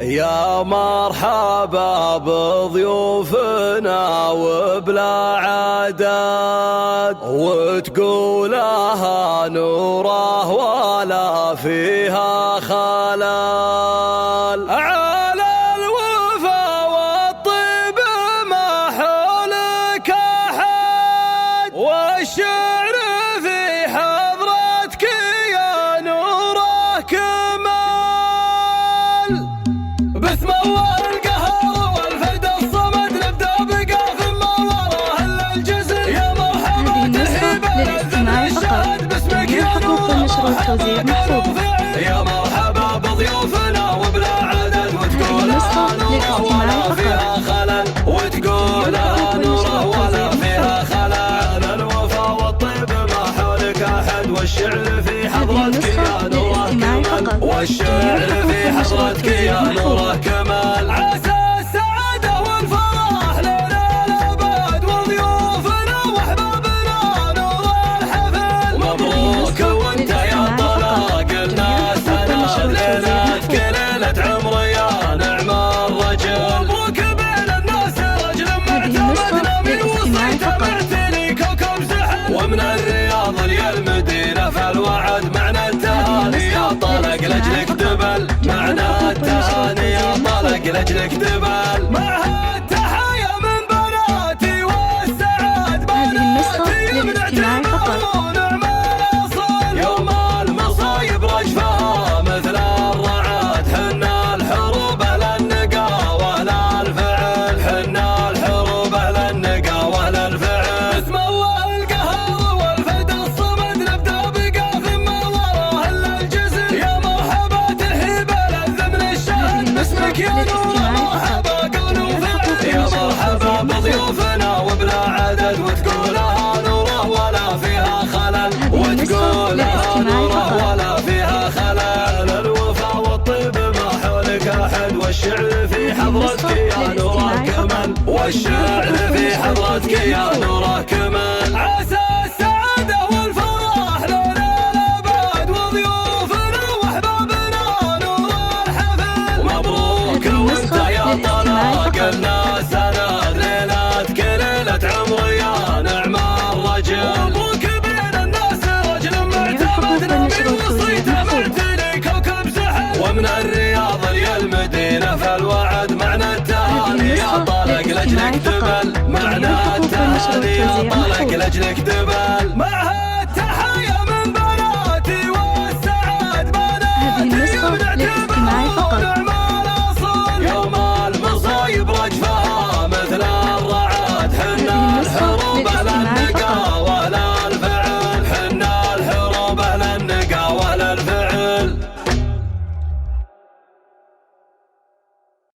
يا مرحبا بضيوفنا وبلا عدد، وتقولها نوره ولا فيها خلل. على الوفا والطيب ما حولك أحد، والشعر في حضرتك يا نوره كمال. باسم الله القهار والفرد الصمد نبدأ بقاف ما وراه الا الجزل. يا مرحبا ترحيب للاستماع فقط، جميع حقوق النشر والتوزيع محفوظة. يا مرحبا بضيوفنا وبلا عدد، وتقولها نوره ولا فيها خلل، وتقولها نوره ولا فيها خلل. على الوفا والطيب ما حولك احد، والشعر في حضرتك يا نوره كمال، والشعر في حضرتك يا نوره كمال. عسى السعادة والفرح لنا الأبد، وضيوفنا وأحبابنا نور الحفل. مبروك وانت يا طلاق الناس، أنا ليلتك ليلة عمر يا نعم الرجل. مبروك بين الناس رجل معتمدنا من وصيته معتني كوكب زحل. ومن الرياض للمدينة فالوعد معنا التهاني يا طلق لأجلك دبل. معنا التهاني يا طلق لأجلك دبل. معها التحايا من بناتي والسعاد بناتي يمنع ونعم الأصل. يوم المصايب رجفها مثل الرعد، حنا الحروب لا النقا ولا الفعل. حنا الحروب لا النقا ولا الفعل. باسم الله القهار والفرد الصمد نبدأ بقاف ما وراه الا الجزل. يا مرحبا ترحيب لذ من الشهد، باسمك يا نور مرحبا قول وفعل. يا مرحبا بضيوفنا وبلا عدد، وتقولها نوره ولا فيها خلل، وتقولها نوره ولا فيها خلل. الوفا والطيب ما حولك احد، والشعر في حضرتك يا نوره كمال، والشعر في حضرتك يا نوره كمال. عسى السعادة والفرح لنا الأبد، وضيوفنا وأحبابنا نور الحفل. مبروك وانت يا طلاق الناس، أنا ليلتك ليلة عمر يا نعم الرجل. مبروك بين الناس رجل معتمدنا من وصيته معتني كوكب زحل. ومن الرياض للمدينة فالوعد معنا التهاني يا طلق لأجلك دبل. معنا التهاني يا طلق لأجلك دبل. معها